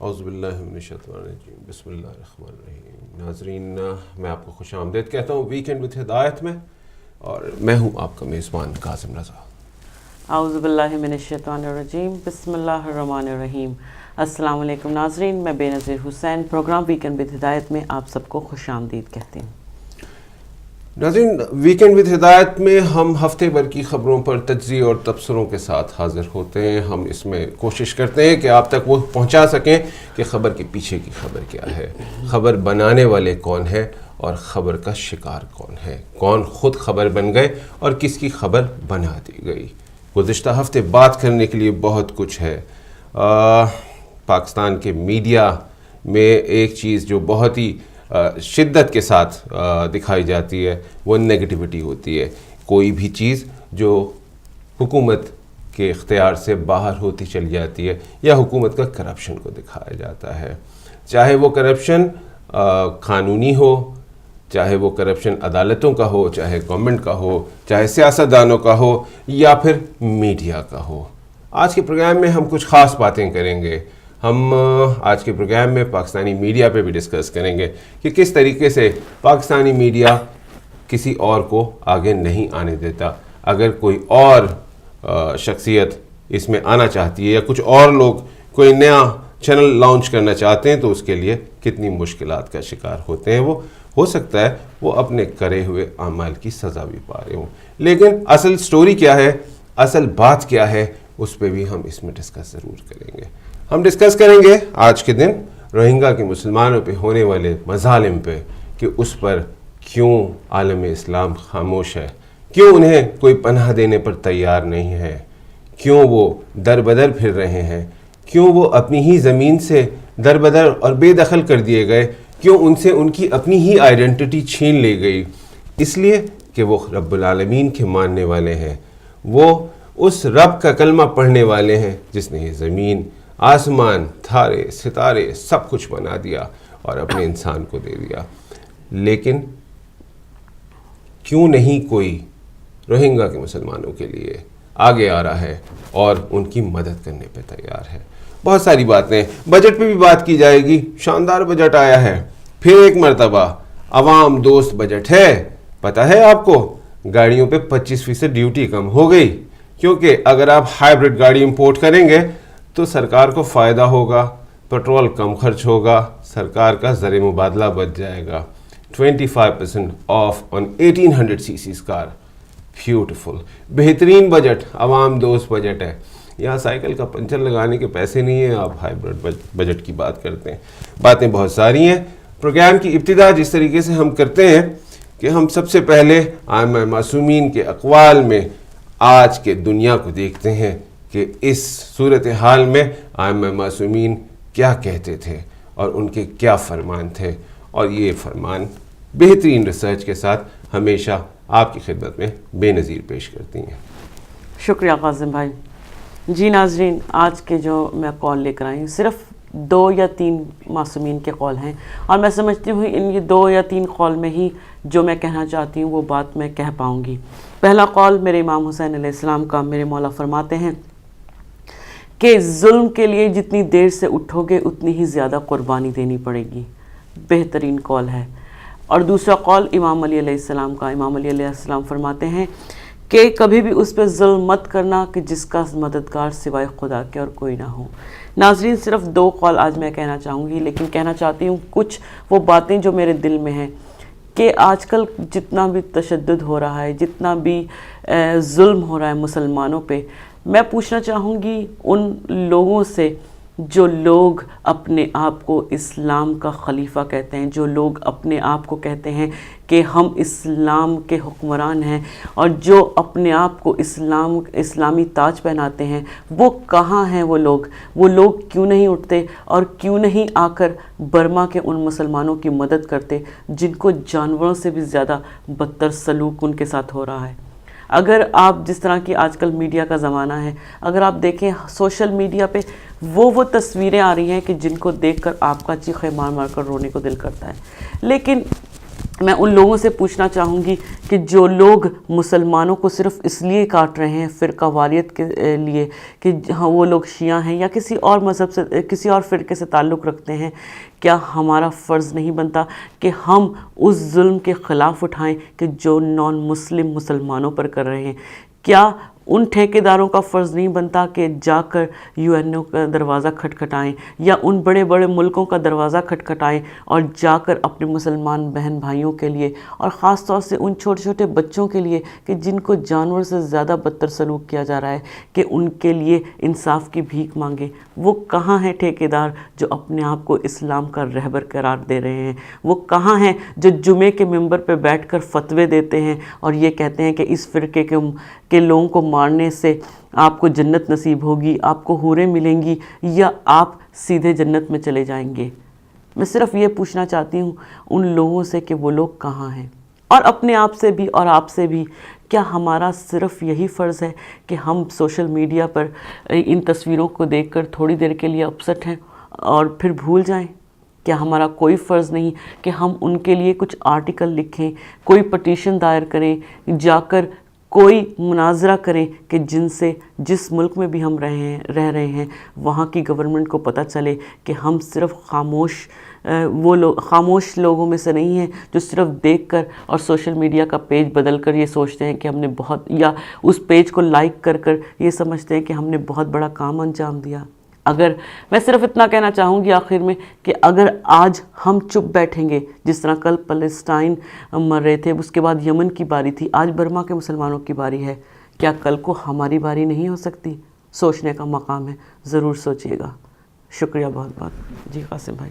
اعوذ باللہ من الشیطان الرجیم، بسم اللہ الرحمن الرحیم۔ ناظرین، میں آپ کو خوش آمدید کہتا ہوں ویکینڈ وتھ ہدایت میں، اور میں ہوں آپ کا میزبان کاظم رضا۔ اعوذ باللہ من الشیطان الرجیم، بسم اللہ الرحمن الرحیم۔ السلام علیکم ناظرین، میں بے نظیر حسین پروگرام ویکینڈ وتھ ہدایت میں آپ سب کو خوش آمدید کہتی ہوں۔ ناظرین، ویکینڈ وتھ ہدایت میں ہم ہفتے بھر کی خبروں پر تجزیے اور تبصروں کے ساتھ حاضر ہوتے ہیں۔ ہم اس میں کوشش کرتے ہیں کہ آپ تک وہ پہنچا سکیں کہ خبر کے پیچھے کی خبر کیا ہے، خبر بنانے والے کون ہیں اور خبر کا شکار کون ہے، کون خود خبر بن گئے اور کس کی خبر بنا دی گئی۔ گزشتہ ہفتے بات کرنے کے لیے بہت کچھ ہے۔ پاکستان کے میڈیا میں ایک چیز جو بہت ہی شدت کے ساتھ دکھائی جاتی ہے وہ نیگیٹیوٹی ہوتی ہے۔ کوئی بھی چیز جو حکومت کے اختیار سے باہر ہوتی چلی جاتی ہے یا حکومت کا کرپشن کو دکھایا جاتا ہے، چاہے وہ کرپشن قانونی ہو، چاہے وہ کرپشن عدالتوں کا ہو، چاہے گورنمنٹ کا ہو، چاہے سیاستدانوں کا ہو یا پھر میڈیا کا ہو۔ آج کے پروگرام میں ہم کچھ خاص باتیں کریں گے۔ ہم آج کے پروگرام میں پاکستانی میڈیا پہ بھی ڈسکس کریں گے کہ کس طریقے سے پاکستانی میڈیا کسی اور کو آگے نہیں آنے دیتا۔ اگر کوئی اور شخصیت اس میں آنا چاہتی ہے یا کچھ اور لوگ کوئی نیا چینل لانچ کرنا چاہتے ہیں تو اس کے لیے کتنی مشکلات کا شکار ہوتے ہیں۔ وہ ہو سکتا ہے وہ اپنے کرے ہوئے اعمال کی سزا بھی پا رہے ہوں، لیکن اصل سٹوری کیا ہے، اصل بات کیا ہے، اس پہ بھی ہم اس میں ڈسکس ضرور کریں گے۔ ہم ڈسکس کریں گے آج کے دن روہنگا کے مسلمانوں پہ ہونے والے مظالم پہ، کہ اس پر کیوں عالم اسلام خاموش ہے، کیوں انہیں کوئی پناہ دینے پر تیار نہیں ہے، کیوں وہ در بدر پھر رہے ہیں، کیوں وہ اپنی ہی زمین سے در بدر اور بے دخل کر دیے گئے، کیوں ان سے ان کی اپنی ہی آئیڈینٹی چھین لی گئی۔ اس لیے کہ وہ رب العالمین کے ماننے والے ہیں، وہ اس رب کا کلمہ پڑھنے والے ہیں جس نے یہ زمین، آسمان، تارے، ستارے سب کچھ بنا دیا اور اپنے انسان کو دے دیا۔ لیکن کیوں نہیں کوئی روہنگا کے مسلمانوں کے لیے آگے آ رہا ہے اور ان کی مدد کرنے پہ تیار ہے؟ بہت ساری باتیں، بجٹ پہ بھی بات کی جائے گی۔ شاندار بجٹ آیا ہے، پھر ایک مرتبہ عوام دوست بجٹ ہے۔ پتہ ہے آپ کو گاڑیوں پہ 25% ڈیوٹی کم ہو گئی، کیونکہ اگر آپ ہائیبرڈ گاڑی امپورٹ کریں گے تو سرکار کو فائدہ ہوگا، پیٹرول کم خرچ ہوگا، سرکار کا زر مبادلہ بچ جائے گا۔ 25% of on 1800 cc car. Beautiful, بہترین بجٹ، عوام دوست بجٹ ہے۔ یہاں سائیکل کا پنچر لگانے کے پیسے نہیں ہیں، آپ ہائیبرڈ بجٹ کی بات کرتے ہیں۔ باتیں بہت ساری ہیں۔ پروگرام کی ابتدا جس طریقے سے ہم کرتے ہیں کہ ہم سب سے پہلے ائمہ معصومین کے اقوال میں آج کے دنیا کو دیکھتے ہیں کہ اس صورتحال میں ائمہ معصومین کیا کہتے تھے اور ان کے کیا فرمان تھے، اور یہ فرمان بہترین ریسرچ کے ساتھ ہمیشہ آپ کی خدمت میں بے نظیر پیش کرتی ہیں۔ شکریہ قاسم بھائی۔ جی ناظرین، آج کے جو میں قول لے کر آئی ہوں صرف 2 یا 3 معصومین کے قول ہیں، اور میں سمجھتی ہوں ان یہ 2 یا 3 قول میں ہی جو میں کہنا چاہتی ہوں وہ بات میں کہہ پاؤں گی۔ پہلا قول میرے امام حسین علیہ السلام کا، میرے مولا فرماتے ہیں کہ ظلم کے لیے جتنی دیر سے اٹھو گے اتنی ہی زیادہ قربانی دینی پڑے گی۔ بہترین قول ہے۔ اور دوسرا قول امام علی علیہ السلام کا، امام علی علیہ السلام فرماتے ہیں کہ کبھی بھی اس پہ ظلم مت کرنا کہ جس کا مددگار سوائے خدا کے اور کوئی نہ ہو۔ ناظرین، صرف 2 قول آج میں کہنا چاہوں گی، لیکن کہنا چاہتی ہوں کچھ وہ باتیں جو میرے دل میں ہیں کہ آج کل جتنا بھی تشدد ہو رہا ہے، جتنا بھی ظلم ہو رہا ہے مسلمانوں پہ، میں پوچھنا چاہوں گی ان لوگوں سے جو لوگ اپنے آپ کو اسلام کا خلیفہ کہتے ہیں، جو لوگ اپنے آپ کو کہتے ہیں کہ ہم اسلام کے حکمران ہیں، اور جو اپنے آپ کو اسلامی تاج پہناتے ہیں، وہ کہاں ہیں؟ وہ لوگ کیوں نہیں اٹھتے اور کیوں نہیں آ کر برما کے ان مسلمانوں کی مدد کرتے جن کو جانوروں سے بھی زیادہ بدتر سلوک ان کے ساتھ ہو رہا ہے؟ اگر آپ جس طرح کی آج کل میڈیا کا زمانہ ہے، اگر آپ دیکھیں سوشل میڈیا پہ وہ تصویریں آ رہی ہیں کہ جن کو دیکھ کر آپ کا چیخے مار مار کر رونے کو دل کرتا ہے، لیکن میں ان لوگوں سے پوچھنا چاہوں گی کہ جو لوگ مسلمانوں کو صرف اس لیے کاٹ رہے ہیں فرقہ واریت کے لیے کہ ہاں وہ لوگ شیعہ ہیں یا کسی اور مذہب سے کسی اور فرقے سے تعلق رکھتے ہیں، کیا ہمارا فرض نہیں بنتا کہ ہم اس ظلم کے خلاف اٹھائیں کہ جو نان مسلم مسلمانوں پر کر رہے ہیں؟ کیا ان ٹھیکیداروں کا فرض نہیں بنتا کہ جا کر UN کا دروازہ کھٹکھٹائیں یا ان بڑے بڑے ملکوں کا دروازہ کھٹکھٹائیں اور جا کر اپنے مسلمان بہن بھائیوں کے لیے اور خاص طور سے ان چھوٹے چھوٹے بچوں کے لیے کہ جن کو جانور سے زیادہ بدتر سلوک کیا جا رہا ہے، کہ ان کے لیے انصاف کی بھیک مانگیں؟ وہ کہاں ہیں ٹھیکیدار جو اپنے آپ کو اسلام کا رہبر قرار دے رہے ہیں؟ وہ کہاں ہیں جو جمعے کے ممبر پہ بیٹھ کر فتوے دیتے ہیں اور یہ کہتے ہیں کہ اس فرقے کے لوگوں کو مارنے سے آپ کو جنت نصیب ہوگی، آپ کو حوریں ملیں گی یا آپ سیدھے جنت میں چلے جائیں گے؟ میں صرف یہ پوچھنا چاہتی ہوں ان لوگوں سے کہ وہ لوگ کہاں ہیں، اور اپنے آپ سے بھی اور آپ سے بھی، کیا ہمارا صرف یہی فرض ہے کہ ہم سوشل میڈیا پر ان تصویروں کو دیکھ کر تھوڑی دیر کے لیے اپسٹ ہیں اور پھر بھول جائیں؟ کیا ہمارا کوئی فرض نہیں کہ ہم ان کے لیے کچھ آرٹیکل لکھیں، کوئی پٹیشن دائر کریں، جا کر کوئی مناظرہ کریں کہ جن سے جس ملک میں بھی ہم رہ رہے ہیں وہاں کی گورنمنٹ کو پتہ چلے کہ ہم صرف خاموش لوگوں میں سے نہیں ہیں جو صرف دیکھ کر اور سوشل میڈیا کا پیج بدل کر یہ سوچتے ہیں کہ ہم نے بہت، یا اس پیج کو لائک کر کر یہ سمجھتے ہیں کہ ہم نے بہت بڑا کام انجام دیا۔ اگر میں صرف اتنا کہنا چاہوں گی آخر میں کہ اگر آج ہم چپ بیٹھیں گے، جس طرح کل فلسطین مر رہے تھے، اس کے بعد یمن کی باری تھی، آج برما کے مسلمانوں کی باری ہے، کیا کل کو ہماری باری نہیں ہو سکتی؟ سوچنے کا مقام ہے، ضرور سوچیے گا۔ شکریہ بہت بہت۔ جی قاسم بھائی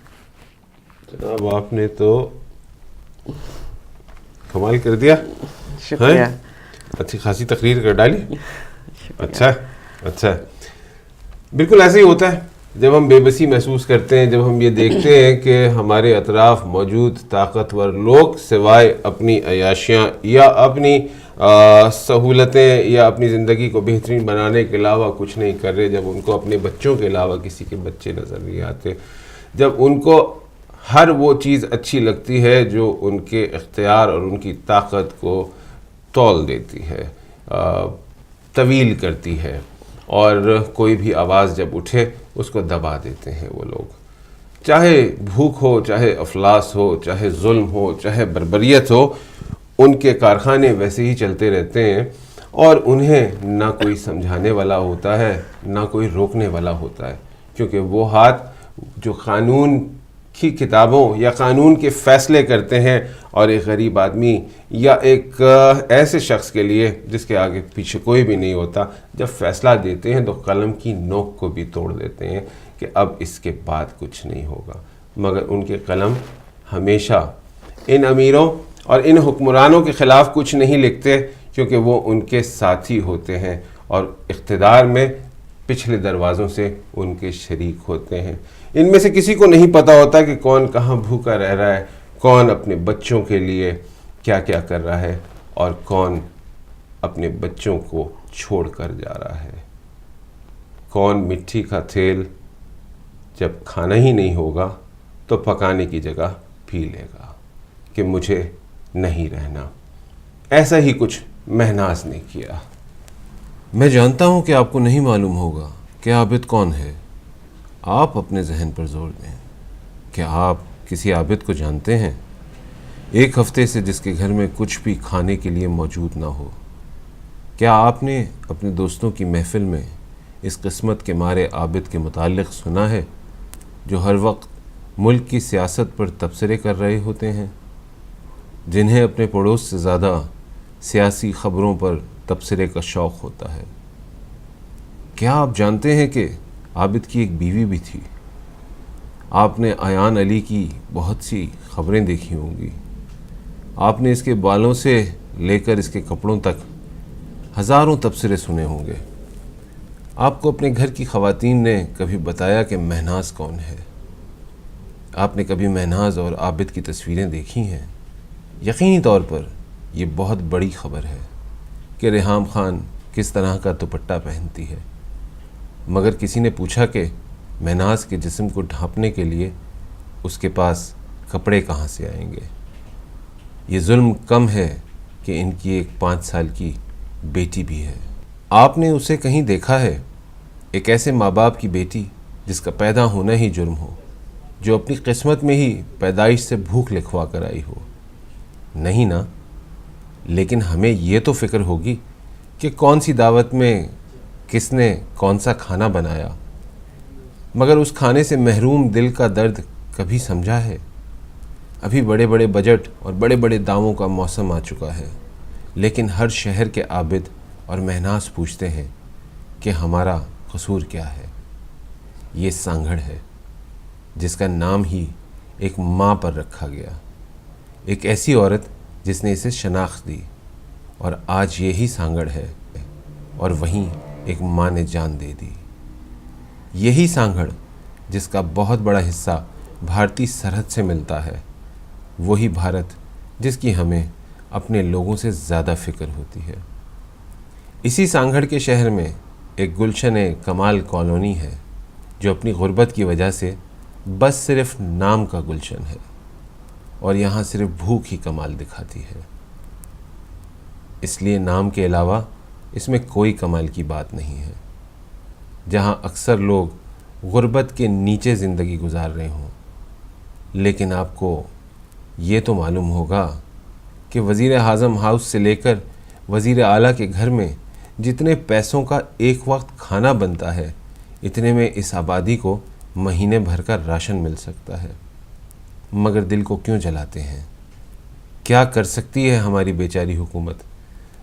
جناب، آپ نے تو کمال کر دیا، شکریہ، اچھی خاصی تقریر کر ڈالی۔ اچھا بالکل ایسے ہی ہوتا ہے جب ہم بے بسی محسوس کرتے ہیں، جب ہم یہ دیکھتے ہیں کہ ہمارے اطراف موجود طاقتور لوگ سوائے اپنی عیاشیاں یا اپنی سہولتیں یا اپنی زندگی کو بہترین بنانے کے علاوہ کچھ نہیں کر رہے، جب ان کو اپنے بچوں کے علاوہ کسی کے بچے نظر نہیں آتے، جب ان کو ہر وہ چیز اچھی لگتی ہے جو ان کے اختیار اور ان کی طاقت کو تول دیتی ہے، طویل کرتی ہے، اور کوئی بھی آواز جب اٹھے اس کو دبا دیتے ہیں وہ لوگ، چاہے بھوک ہو، چاہے افلاس ہو، چاہے ظلم ہو، چاہے بربریت ہو، ان کے کارخانے ویسے ہی چلتے رہتے ہیں، اور انہیں نہ کوئی سمجھانے والا ہوتا ہے نہ کوئی روکنے والا ہوتا ہے، کیونکہ وہ ہاتھ جو قانون کی کتابوں یا قانون کے فیصلے کرتے ہیں، اور ایک غریب آدمی یا ایک ایسے شخص کے لیے جس کے آگے پیچھے کوئی بھی نہیں ہوتا، جب فیصلہ دیتے ہیں تو قلم کی نوک کو بھی توڑ دیتے ہیں کہ اب اس کے بعد کچھ نہیں ہوگا، مگر ان کے قلم ہمیشہ ان امیروں اور ان حکمرانوں کے خلاف کچھ نہیں لکھتے، کیونکہ وہ ان کے ساتھی ہوتے ہیں اور اقتدار میں پچھلے دروازوں سے ان کے شریک ہوتے ہیں۔ ان میں سے کسی کو نہیں پتہ ہوتا کہ کون کہاں بھوکا رہ رہا ہے، کون اپنے بچوں کے لیے کیا کیا کر رہا ہے، اور کون اپنے بچوں کو چھوڑ کر جا رہا ہے، کون مٹی کا تیل جب کھانا ہی نہیں ہوگا تو پکانے کی جگہ پی لے گا کہ مجھے نہیں رہنا۔ ایسا ہی کچھ مہناز نے کیا۔ میں جانتا ہوں کہ آپ کو نہیں معلوم ہوگا کہ عابد کون ہے۔ آپ اپنے ذہن پر زور دیں کہ آپ کسی عابد کو جانتے ہیں، ایک ہفتے سے جس کے گھر میں کچھ بھی کھانے کے لیے موجود نہ ہو۔ کیا آپ نے اپنے دوستوں کی محفل میں اس قسمت کے مارے عابد کے متعلق سنا ہے جو ہر وقت ملک کی سیاست پر تبصرے کر رہے ہوتے ہیں، جنہیں اپنے پڑوس سے زیادہ سیاسی خبروں پر تبصرے کا شوق ہوتا ہے؟ کیا آپ جانتے ہیں کہ عابد کی ایک بیوی بھی تھی؟ آپ نے ایان علی کی بہت سی خبریں دیکھی ہوں گی، آپ نے اس کے بالوں سے لے کر اس کے کپڑوں تک ہزاروں تبصرے سنے ہوں گے۔ آپ کو اپنے گھر کی خواتین نے کبھی بتایا کہ مہناز کون ہے؟ آپ نے کبھی مہناز اور عابد کی تصویریں دیکھی ہیں؟ یقینی طور پر یہ بہت بڑی خبر ہے کہ ریحام خان کس طرح کا دوپٹہ پہنتی ہے، مگر کسی نے پوچھا کہ مہناز کے جسم کو ڈھانپنے کے لیے اس کے پاس کپڑے کہاں سے آئیں گے؟ یہ ظلم کم ہے کہ ان کی ایک 5 سال کی بیٹی بھی ہے۔ آپ نے اسے کہیں دیکھا ہے، ایک ایسے ماں باپ کی بیٹی جس کا پیدا ہونا ہی جرم ہو، جو اپنی قسمت میں ہی پیدائش سے بھوک لکھوا کر آئی ہو؟ نہیں نا۔ لیکن ہمیں یہ تو فکر ہوگی کہ کون سی دعوت میں کس نے کون سا کھانا بنایا، مگر اس کھانے سے محروم دل کا درد کبھی سمجھا ہے؟ ابھی بڑے بڑے بجٹ اور بڑے بڑے دعووں کا موسم آ چکا ہے، لیکن ہر شہر کے عابد اور مہناز پوچھتے ہیں کہ ہمارا قصور کیا ہے۔ یہ سانگھڑ ہے جس کا نام ہی ایک ماں پر رکھا گیا، ایک ایسی عورت جس نے اسے شناخت دی، اور آج یہی سانگھڑ ہے اور وہیں ایک ماں نے جان دے دی۔ یہی سانگھڑ جس کا بہت بڑا حصہ بھارتی سرحد سے ملتا ہے، وہی بھارت جس کی ہمیں اپنے لوگوں سے زیادہ فکر ہوتی ہے۔ اسی سانگھڑ کے شہر میں ایک گلشن کمال کالونی ہے جو اپنی غربت کی وجہ سے بس صرف نام کا گلشن ہے، اور یہاں صرف بھوک ہی کمال دکھاتی ہے۔ اس لیے نام کے علاوہ اس میں کوئی کمال کی بات نہیں ہے، جہاں اکثر لوگ غربت کے نیچے زندگی گزار رہے ہوں۔ لیکن آپ کو یہ تو معلوم ہوگا کہ وزیر اعظم ہاؤس سے لے کر وزیر اعلیٰ کے گھر میں جتنے پیسوں کا ایک وقت کھانا بنتا ہے، اتنے میں اس آبادی کو مہینے بھر کا راشن مل سکتا ہے۔ مگر دل کو کیوں جلاتے ہیں؟ کیا کر سکتی ہے ہماری بیچاری حکومت،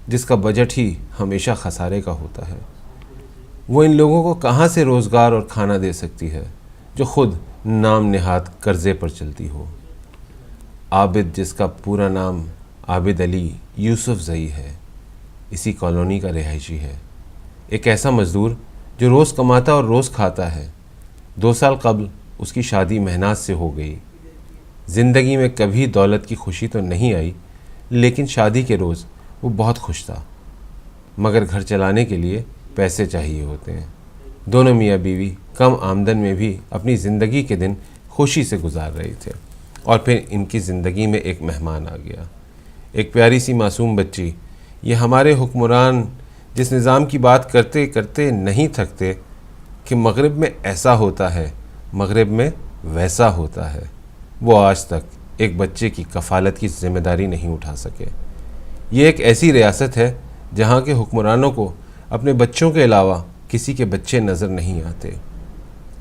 جس کا بجٹ ہی ہمیشہ خسارے کا ہوتا ہے؟ وہ ان لوگوں کو کہاں سے روزگار اور کھانا دے سکتی ہے جو خود نام نہاد قرضے پر چلتی ہو؟ عابد، جس کا پورا نام عابد علی یوسف زئی ہے، اسی کالونی کا رہائشی ہے، ایک ایسا مزدور جو روز کماتا اور روز کھاتا ہے۔ 2 سال قبل اس کی شادی مہناز سے ہو گئی۔ زندگی میں کبھی دولت کی خوشی تو نہیں آئی، لیکن شادی کے روز وہ بہت خوش تھا، مگر گھر چلانے کے لیے پیسے چاہیے ہوتے ہیں۔ دونوں میاں بیوی کم آمدن میں بھی اپنی زندگی کے دن خوشی سے گزار رہے تھے، اور پھر ان کی زندگی میں ایک مہمان آ گیا، ایک پیاری سی معصوم بچی۔ یہ ہمارے حکمران جس نظام کی بات کرتے کرتے نہیں تھکتے کہ مغرب میں ایسا ہوتا ہے، مغرب میں ویسا ہوتا ہے، وہ آج تک ایک بچے کی کفالت کی ذمہ داری نہیں اٹھا سکے۔ یہ ایک ایسی ریاست ہے جہاں کے حکمرانوں کو اپنے بچوں کے علاوہ کسی کے بچے نظر نہیں آتے۔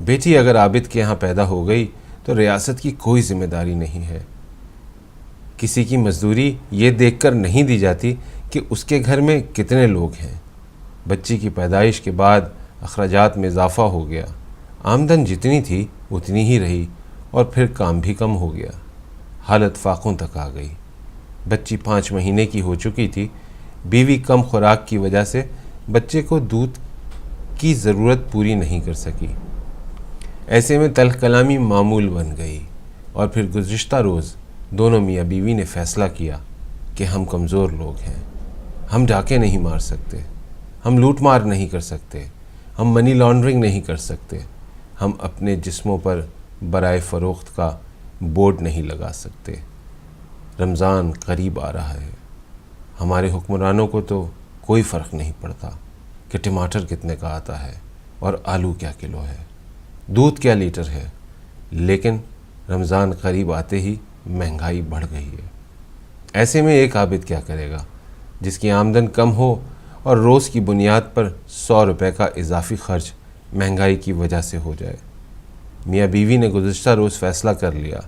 بیٹی اگر عابد کے یہاں پیدا ہو گئی تو ریاست کی کوئی ذمہ داری نہیں ہے۔ کسی کی مزدوری یہ دیکھ کر نہیں دی جاتی کہ اس کے گھر میں کتنے لوگ ہیں۔ بچی کی پیدائش کے بعد اخراجات میں اضافہ ہو گیا، آمدن جتنی تھی اتنی ہی رہی، اور پھر کام بھی کم ہو گیا۔ حالت فاقوں تک آ گئی۔ بچی 5 مہینے کی ہو چکی تھی۔ بیوی کم خوراک کی وجہ سے بچے کو دودھ کی ضرورت پوری نہیں کر سکی۔ ایسے میں تلخ کلامی معمول بن گئی، اور پھر گزشتہ روز دونوں میاں بیوی نے فیصلہ کیا کہ ہم کمزور لوگ ہیں، ہم ڈاکے نہیں مار سکتے، ہم لوٹ مار نہیں کر سکتے، ہم منی لانڈرنگ نہیں کر سکتے، ہم اپنے جسموں پر برائے فروخت کا بورڈ نہیں لگا سکتے۔ رمضان قریب آ رہا ہے، ہمارے حکمرانوں کو تو کوئی فرق نہیں پڑتا کہ ٹماٹر کتنے کا آتا ہے اور آلو کیا کلو ہے، دودھ کیا لیٹر ہے، لیکن رمضان قریب آتے ہی مہنگائی بڑھ گئی ہے۔ ایسے میں ایک عابد کیا کرے گا جس کی آمدن کم ہو اور روز کی بنیاد پر 100 روپے کا اضافی خرچ مہنگائی کی وجہ سے ہو جائے؟ میاں بیوی نے گزشتہ روز فیصلہ کر لیا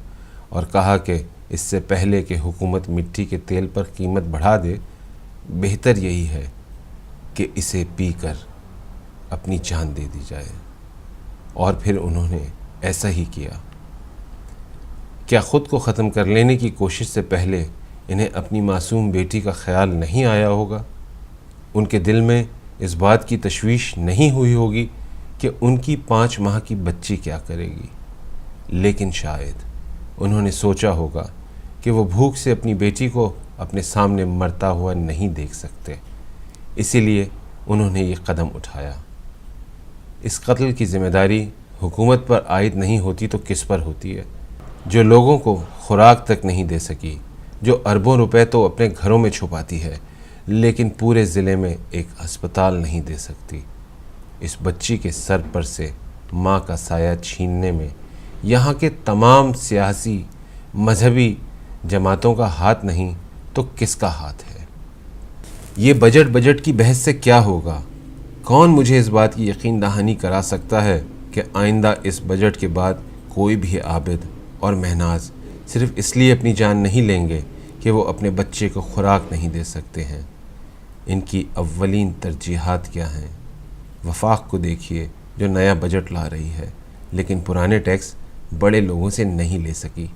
اور کہا کہ اس سے پہلے کہ حکومت مٹی کے تیل پر قیمت بڑھا دے، بہتر یہی ہے کہ اسے پی کر اپنی جان دے دی جائے۔ اور پھر انہوں نے ایسا ہی کیا۔ کیا خود کو ختم کر لینے کی کوشش سے پہلے انہیں اپنی معصوم بیٹی کا خیال نہیں آیا ہوگا؟ ان کے دل میں اس بات کی تشویش نہیں ہوئی ہوگی کہ ان کی 5 ماہ کی بچی کیا کرے گی؟ لیکن شاید انہوں نے سوچا ہوگا کہ وہ بھوک سے اپنی بیٹی کو اپنے سامنے مرتا ہوا نہیں دیکھ سکتے، اسی لیے انہوں نے یہ قدم اٹھایا۔ اس قتل کی ذمہ داری حکومت پر عائد نہیں ہوتی تو کس پر ہوتی ہے، جو لوگوں کو خوراک تک نہیں دے سکی، جو اربوں روپے تو اپنے گھروں میں چھپاتی ہے لیکن پورے ضلع میں ایک ہسپتال نہیں دے سکتی. اس بچی کے سر پر سے ماں کا سایہ چھیننے میں یہاں کے تمام سیاسی مذہبی جماعتوں کا ہاتھ نہیں تو کس کا ہاتھ ہے؟ یہ بجٹ کی بحث سے کیا ہوگا؟ کون مجھے اس بات کی یقین دہانی کرا سکتا ہے کہ آئندہ اس بجٹ کے بعد کوئی بھی عابد اور مہناز صرف اس لیے اپنی جان نہیں لیں گے کہ وہ اپنے بچے کو خوراک نہیں دے سکتے ہیں؟ ان کی اولین ترجیحات کیا ہیں؟ وفاق کو دیکھیے جو نیا بجٹ لا رہی ہے لیکن پرانے ٹیکس بڑے لوگوں سے نہیں لے سکی،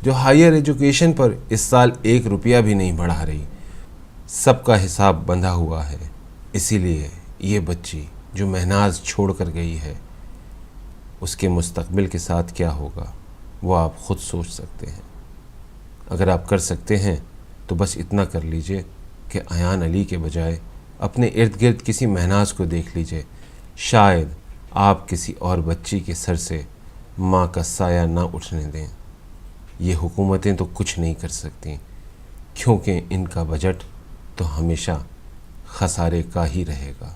جو ہائر ایجوکیشن پر اس سال 1 روپیہ بھی نہیں بڑھا رہی. سب کا حساب بندھا ہوا ہے. اسی لیے یہ بچی جو مہناز چھوڑ کر گئی ہے اس کے مستقبل کے ساتھ کیا ہوگا وہ آپ خود سوچ سکتے ہیں. اگر آپ کر سکتے ہیں تو بس اتنا کر لیجئے کہ ایان علی کے بجائے اپنے ارد گرد کسی مہناز کو دیکھ لیجئے. شاید آپ کسی اور بچی کے سر سے ماں کا سایہ نہ اٹھنے دیں. یہ حکومتیں تو کچھ نہیں کر سکتیں کیونکہ ان کا بجٹ تو ہمیشہ خسارے کا ہی رہے گا.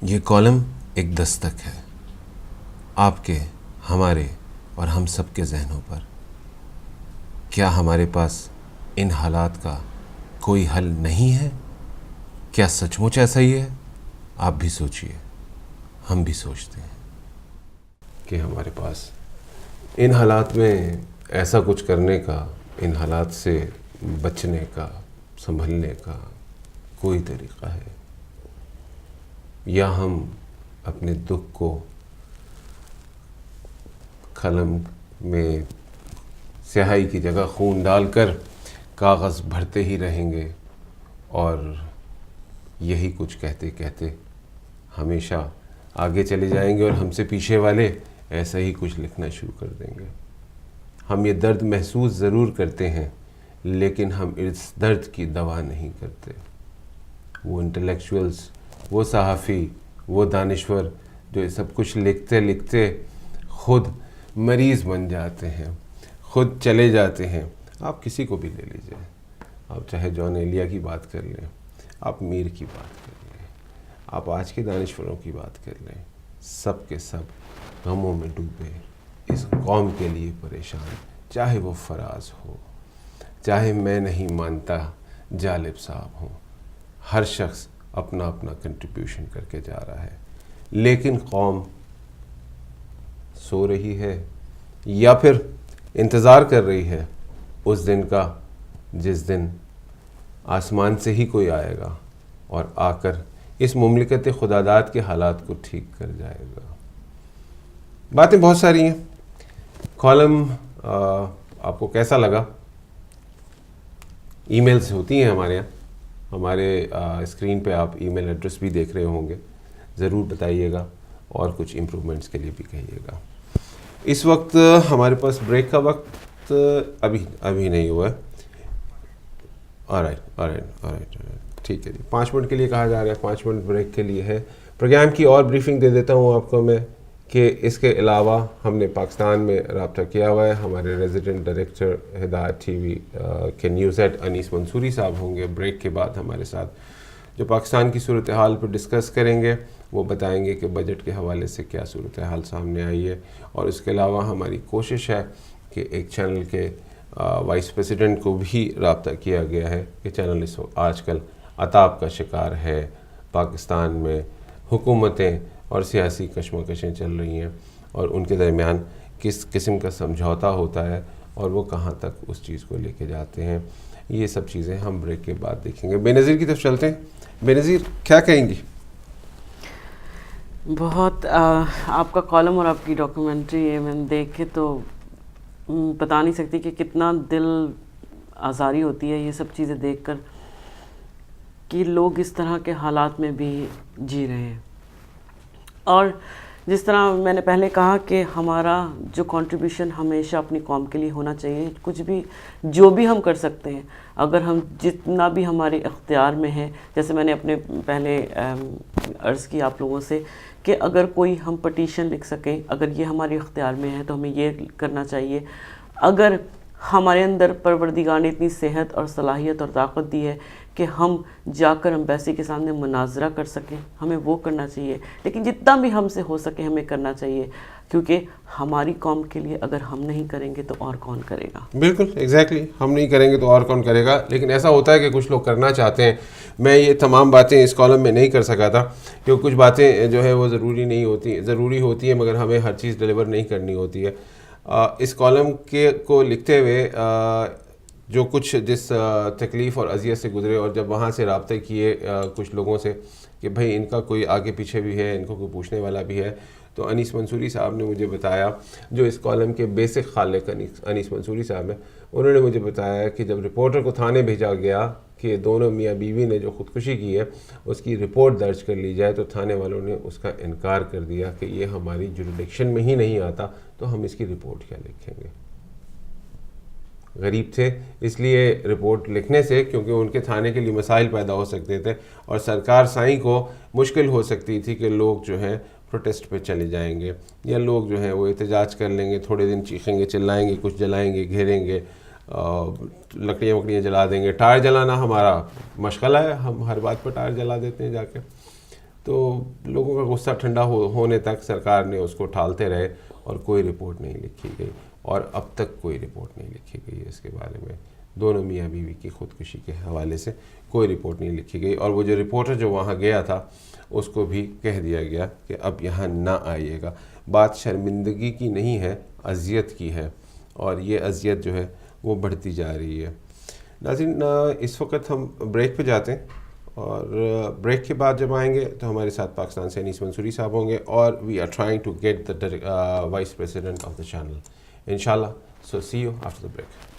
یہ کالم ایک دستک ہے آپ کے، ہمارے اور ہم سب کے ذہنوں پر. کیا ہمارے پاس ان حالات کا کوئی حل نہیں ہے؟ کیا سچ مچ ایسا ہی ہے؟ آپ بھی سوچئے، ہم بھی سوچتے ہیں کہ ہمارے پاس ان حالات میں ایسا کچھ کرنے کا، ان حالات سے بچنے کا، سنبھلنے کا کوئی طریقہ ہے، یا ہم اپنے دکھ کو قلم میں سیاہی کی جگہ خون ڈال کر کاغذ بھرتے ہی رہیں گے اور یہی کچھ کہتے کہتے ہمیشہ آگے چلے جائیں گے اور ہم سے پیچھے والے ایسا ہی کچھ لکھنا شروع کر دیں گے. ہم یہ درد محسوس ضرور کرتے ہیں لیکن ہم اس درد کی دوا نہیں کرتے. وہ انٹلیکچوئلز، وہ صحافی، وہ دانشور جو یہ سب کچھ لکھتے لکھتے خود مریض بن جاتے ہیں، خود چلے جاتے ہیں. آپ کسی کو بھی لے لیجئے، آپ چاہے جان ایلیا کی بات کر لیں، آپ میر کی بات کر لیں، آپ آج کے دانشوروں کی بات کر لیں، سب کے سب غموں میں ڈوبے، اس قوم کے لیے پریشان. چاہے وہ فراز ہو، چاہے میں نہیں مانتا جالب صاحب ہوں، ہر شخص اپنا اپنا کنٹریبیوشن کر کے جا رہا ہے. لیکن قوم سو رہی ہے یا پھر انتظار کر رہی ہے اس دن کا جس دن آسمان سے ہی کوئی آئے گا اور آ کر اس مملکت خداداد کے حالات کو ٹھیک کر جائے گا. باتیں بہت ساری ہیں. کالم آپ کو کیسا لگا؟ ای میلز ہوتی ہیں ہمارے یہاں، ہمارے اسکرین پہ آپ ای میل ایڈریس بھی دیکھ رہے ہوں گے، ضرور بتائیے گا اور کچھ امپرومنٹس کے لیے بھی کہیے گا. اس وقت ہمارے پاس بریک کا وقت ابھی نہیں ہوا ہے. آلرائٹ ٹھیک ہے جی، 5 منٹ کے لیے کہا جا رہا ہے، 5 منٹ بریک کے لیے ہے. پروگرام کی اور بریفنگ دے دیتا ہوں آپ کو میں کہ اس کے علاوہ ہم نے پاکستان میں رابطہ کیا ہوا ہے. ہمارے ریزیڈنٹ ڈائریکٹر ہدایت ٹی وی کے نیوز ہیڈ انیس منصوری صاحب ہوں گے بریک کے بعد ہمارے ساتھ، جو پاکستان کی صورتحال پر ڈسکس کریں گے. وہ بتائیں گے کہ بجٹ کے حوالے سے کیا صورتحال سامنے آئی ہے. اور اس کے علاوہ ہماری کوشش ہے کہ ایک چینل کے وائس پریزیڈنٹ کو بھی رابطہ کیا گیا ہے کہ چینل اس آج کل عطاب کا شکار ہے. پاکستان میں حکومتیں اور سیاسی کشمکشیں چل رہی ہیں اور ان کے درمیان کس قسم کا سمجھوتا ہوتا ہے اور وہ کہاں تک اس چیز کو لے کے جاتے ہیں. یہ سب چیزیں ہم بریک کے بعد دیکھیں گے. بے نظیر کی طرف چلتے ہیں. بے نظیر کیا کہیں گی؟ بہت آپ کا کالم اور آپ کی ڈاکیومنٹری میں دیکھے تو بتا نہیں سکتی کہ کتنا دل آزاری ہوتی ہے یہ سب چیزیں دیکھ کر کہ لوگ اس طرح کے حالات میں بھی جی رہے ہیں. اور جس طرح میں نے پہلے کہا کہ ہمارا جو کنٹریبیوشن ہمیشہ اپنی قوم کے لیے ہونا چاہیے. کچھ بھی جو بھی ہم کر سکتے ہیں، اگر ہم جتنا بھی ہمارے اختیار میں ہے، جیسے میں نے اپنے پہلے عرض کی آپ لوگوں سے کہ اگر کوئی ہم پٹیشن لکھ سکیں، اگر یہ ہمارے اختیار میں ہے تو ہمیں یہ کرنا چاہیے. اگر ہمارے اندر پروردگار نے اتنی صحت اور صلاحیت اور طاقت دی ہے کہ ہم جا کر امبیسی کے سامنے مناظرہ کر سکیں، ہمیں وہ کرنا چاہیے، لیکن جتنا بھی ہم سے ہو سکے ہمیں کرنا چاہیے، کیونکہ ہماری قوم کے لیے اگر ہم نہیں کریں گے تو اور کون کرے گا؟ بالکل ایگزیکٹلی، ہم نہیں کریں گے تو اور کون کرے گا. لیکن ایسا ہوتا ہے کہ کچھ لوگ کرنا چاہتے ہیں. میں یہ تمام باتیں اس کالم میں نہیں کر سکا تھا کیونکہ کچھ باتیں جو ہے وہ ضروری ہوتی ہیں مگر ہمیں ہر چیز ڈلیور نہیں کرنی ہوتی ہے. اس کالم کو لکھتے ہوئے جو کچھ جس تکلیف اور اذیت سے گزرے اور جب وہاں سے رابطے کیے کچھ لوگوں سے کہ بھائی ان کا کوئی آگے پیچھے بھی ہے، ان کو کوئی پوچھنے والا بھی ہے، تو انیس منصوری صاحب نے مجھے بتایا، جو اس کالم کے بیسک خالق انیس منصوری صاحب ہیں، انہوں نے مجھے بتایا کہ جب رپورٹر کو تھانے بھیجا گیا کہ دونوں میاں بیوی نے جو خودکشی کی ہے اس کی رپورٹ درج کر لی جائے، تو تھانے والوں نے اس کا انکار کر دیا کہ یہ ہماری جوریڈکشن میں ہی نہیں آتا، تو ہم اس کی رپورٹ کیا لکھیں گے. غریب تھے اس لیے رپورٹ لکھنے سے، کیونکہ ان کے تھانے کے لیے مسائل پیدا ہو سکتے تھے اور سرکار سائیں کو مشکل ہو سکتی تھی کہ لوگ جو ہیں پروٹیسٹ پہ چلے جائیں گے یا لوگ جو ہیں وہ احتجاج کر لیں گے، تھوڑے دن چیخیں گے، چلائیں گے، کچھ جلائیں گے، گھیریں گے، لکڑیاں وکڑیاں جلا دیں گے. ٹائر جلانا ہمارا مشغلہ ہے، ہم ہر بات پر ٹائر جلا دیتے ہیں جا کے. تو لوگوں کا غصہ ٹھنڈا ہونے تک سرکار نے اس کو ٹھالتے رہے اور کوئی رپورٹ نہیں لکھی گئی، اور اب تک کوئی رپورٹ نہیں لکھی گئی ہے اس کے بارے میں. دونوں میاں بیوی کی خودکشی کے حوالے سے کوئی رپورٹ نہیں لکھی گئی، اور وہ جو رپورٹر جو وہاں گیا تھا اس کو بھی کہہ دیا گیا کہ اب یہاں نہ آئیے گا. بات شرمندگی کی نہیں ہے، اذیت کی ہے، اور یہ اذیت جو ہے وہ بڑھتی جا رہی ہے. ناظرین، اس وقت ہم بریک پہ جاتے ہیں، اور بریک کے بعد جب آئیں گے تو ہمارے ساتھ پاکستان سے انیس منصوری صاحب ہوں گے، اور we are trying to get the vice president of the channel انشاءاللہ. So see you after the break.